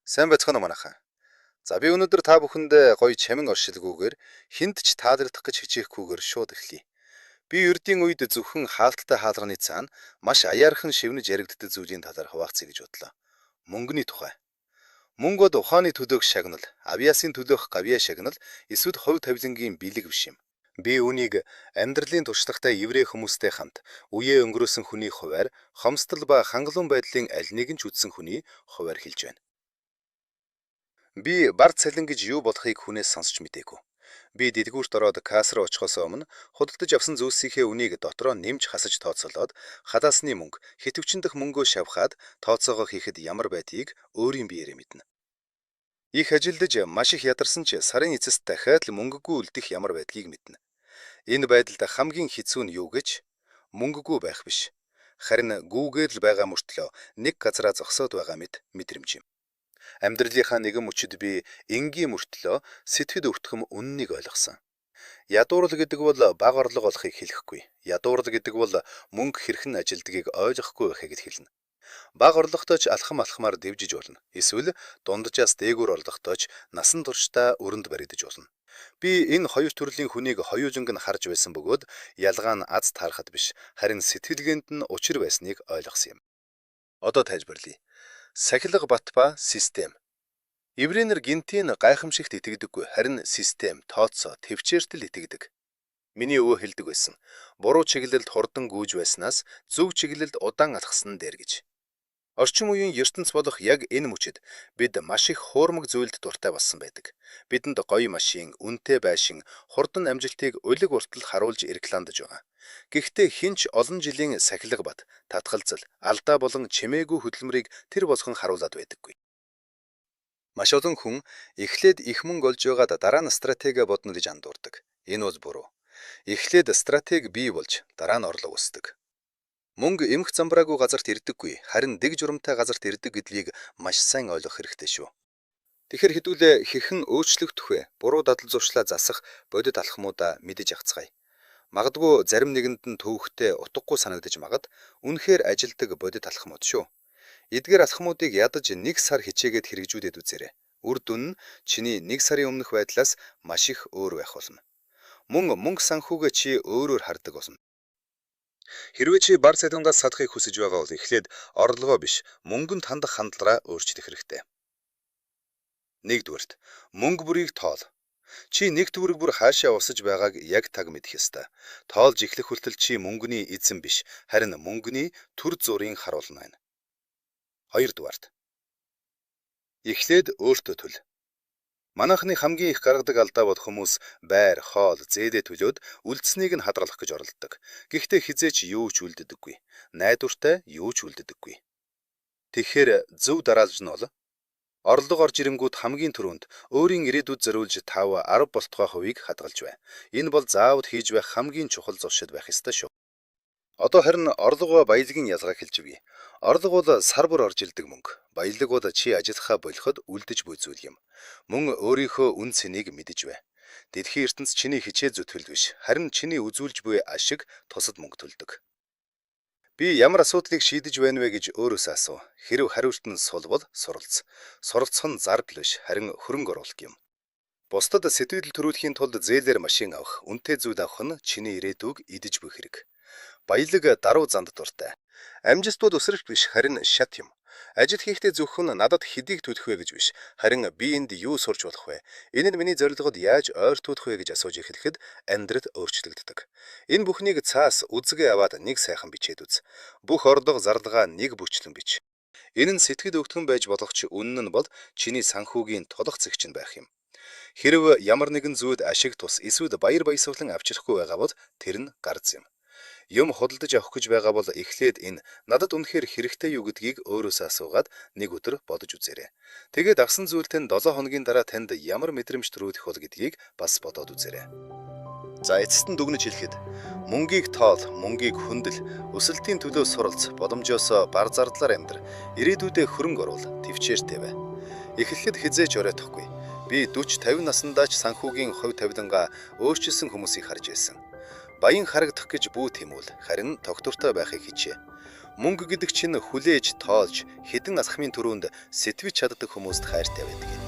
Сайн байцгаана уу манайхаа. За би өнөөдөр та бүхэндээ гоё чамин оршилгүйгээр хинт ч таалагдах гэж хичээхгүйгээр шууд эхлэе. Би ердийн үед зөвхөн хаалттай хаалганы цаана маш аяархан шивнэж яригддаг зүйлийн талаар хуваалцъя гэж бодлоо. Мөнгөний тухай. Мөнгө бол ухааны төлөөх шагнал, авиасын төлөөх гавьяа шагнал, эсвэл хувь тавилангийн бэлэг биш юм. Би үүнийг амьдралын туршлагатай еврей хүмүүстэй хамт үеэ өнгөрөөсөн хүний хуваар, хомсдол ба хангалуун байдлын аль нэгэн ч үтсэн хүний хуваар хэлж байна. Би бар цалин гэж юу болохыг хүнээс сонсч мэдээгүй. Би дэлгүүрт ороод касс руу очихоос өмнө худалдаж авсан зүйлсийнхээ үнийг дотроо нэмж хасаж тооцоолоод халаасны мөнгө, хитвчин дэх мөнгөө шавхаад тооцоогоо хийхэд ямар байдгийг өөрийн биеэрээ мэднэ. Их ажилдаж маш их ядарсан ч сарын эцэст дахиад л мөнгөгүй үлдэх ямар байдгийг мэднэ. Энэ байдалд хамгийн хэцүү нь юу гэж? Мөнгөгүй байх биш. Харин гүүгээр л байгаа мөртлөө нэг газараа зогсоод байгаа мэд мэдрэмж юм. Амьдралынхаа нэгэн мөчид би энгийн мөртлөө сэтгэд өвтгөм үннийг ойлгосон. Ядуурл гэдэг бол бага орлого олохыг хэлэхгүй. Ядуурл гэдэг бол мөнгө хэрхэн ажилдгийг ойлгохгүй байхыг хэлнэ. Бага орлоготой ч алхамаар дэвжиж болно. Эсвэл дунджаас дээгүүр орлоготой ч насан туршдаа өрөнд баригдаж болно. Би энэ хоёр төрлийн хүнийг хоёуланг нь харж байсан бөгөөд ялгаа нь аз таарахад биш, харин сэтгэлгээнд нь учир байсныг ойлгосон юм. Одоо тайлбарлая. Сахилга бат ба систем. Еврейнэр гинтийн гайхамшигт итгэдэггүй, харин систем, тооцоо, төвчээрт л итгэдэг. Миний өвөө хэлдэг байсан. Буруу чиглэлд хурдан гүйж байснаас зөв чиглэлд удаан алхсан дээр гэж. Орчин үеийн ертөнц болох яг энэ мөчид бид маш их хуурмаг зүйлд дуртай болсон байдаг. Бидэнд гоё машин, үнэтэй байшин, хурдан амжилтыг улиг уртал харуулж рекламдаж байгаа. Гэхдээ хинч олон жилийн сахилга бат, татгалзал, алдаа болон чимээгүй хөдөлмөрийг тэр босгон харуулад байдаггүй. Маш олон хүн эхлээд их мөнгө олж байгаад дараа нь стратеги бодно гэж андуурдаг. Энэ бол буруу. Эхлээд стратеги бий болж дараа нь орлого өсдөг. Мөнгө эмх замбраагүй газарт ирдэггүй, харин дэг журамтай газарт ирдэг гэдгийг маш сайн ойлгох хэрэгтэй шүү. Тэгэхээр хэдүүлээ хэрхэн өөрчлөгдөх вэ? Буруу дадал зуршлаа засах бодит алхмуудаа мэдэж явцгаая. Магадгүй зарим нэгэнд нь төвөгтэй утгагүй санагдаж магад үнэхээр ажилдаг бодит алхмууд шүү. Эдгээр алхмуудыг ядаж нэг сар хичээгээд хэрэгжүүлээд үзээрэй. Үр дүн нь чиний нэг сарын өмнөх байдлаас маш их өөр байх болно. Мөнгө санхүүгээ чи өөрөөр хардаг болно. Хэрвээ чи бар цалингаас салахыг хүсэж байгаа бол эхлээд орлогоо биш, мөнгөнд хандах хандлагаараа өөрчлөх хэрэгтэй. Нэгдүгээрт, мөнгө бүрийг тоол. Чи нэг төгрөг бүр хаашаа усаж байгааг яг таг мэдэх ёстой. Тоолж эхлэх хүртэл чи мөнгөний эзэн биш, харин мөнгөний төр зургийг харуулна байна. Хоёрдугаарт. Эхлээд өөртөө төль. Манайхны хамгийн их гаргадаг алдаа бол хүмүүс байр, хоол, зээлээ төлөөд үлдсэнийг нь хадгалах гэж оролддог. Гэхдээ хизээч юу ч үлддэггүй. Найдвартай юу ч үлддэггүй. Тэгэхээр зөв дараалж нь бол орлого орж ирэнгүүт хамгийн түрүүнд өөрийн ирээдүйд зориулж 5-10 болтгой хувийг хадгалж бай. Энэ бол заавал хийж байх хамгийн чухал зуршил байх ёстой шүү. Одоо харин орлого ба баялагын ялгааг хэлж өгье. Орлого бол сар бүр орж ирдэг мөнгө. Баялаг бол чи ажиллахаа болоход үлдэж буй зүйл юм. Мөн өөрийнхөө үн цэнийг мэдэж бай. Дэлхийн ертөнц чиний хичээл зүтгэл биш, харин чиний үзүүлж буй ашиг тусад мөнгө төлдөг. Би ямар асуудлыг шийдэж байна вэ гэж өөрөөсөө асуу. Хэрв хариулт нь сул бол суралц. Суралцах нь зардал биш, харин хөрөнгө оруулалт юм. Бусдад сэтгэл төрүүлэхийн тулд зээлээр машин авах, үнэтэй зүйл авах нь чиний ирээдүйг идэж буй хэрэг. Баялаг даруй занд дуртай. Амжилт бол өсрөх биш, харин шат юм. Ажил хийхдээ зөвхөн надад хэдийг төлөх вэ гэж биш, харин би энд юу сурч болох вэ? Энэ нь миний зорилгод яаж ойртуулах вэ гэж асууж эхлэхэд амьдрал өөрчлөгддөг. Энэ бүхнийг цаас үзгээ аваад нэг сайхан бичээд үз. Бүх орлого зарлагаа нэг бүчлэн бич. Энэ нь сэтгэл өвтгөн байж болох ч үнэн нь бол чиний санхүүгийн тулах зэгч нь байх юм. Хэрв ямар нэгэн зүйлд ашиг тус эсвэл баяр баясгалан авчрахгүй байгаа бол тэр нь гарц юм. Юм худалдаж авах гэж байгаа бол эхлээд энэ надад үнэхээр хэрэгтэй юу гэдгийг өөрөөсөө асуугаад нэг өдөр бодож үзээрэй. Тэгээд авсан зүйлтэй нь 7 хоногийн дараа танд ямар мэдрэмж төрүүлэх бол гэдгийг бас бодоод үзээрэй. За эцэст нь дүгнэж хэлэхэд мөнгийг тоол, мөнгийг хөндөл, өсөлтийн төлөө суралц, боломжоос бар зардлаар амьдр, ирээдүйдээ хөрөнгө оруул, төвчээртэй бай. Эхлэхэд хизээч оройтохгүй. Би 40-50 наснда ч санхүүгийн хувь тавилангаа өөрчилсөн хүмүүсийг харж байсан. Баян харагдах гэж бүү тэмүүл, харин тогтвортой байхыг хичээ. Мөнгө гэдэг чинь хүлээж тоолж хэдэн асхмын төрөнд сэтгэж чаддаг хүмүүст хайртай байдаг.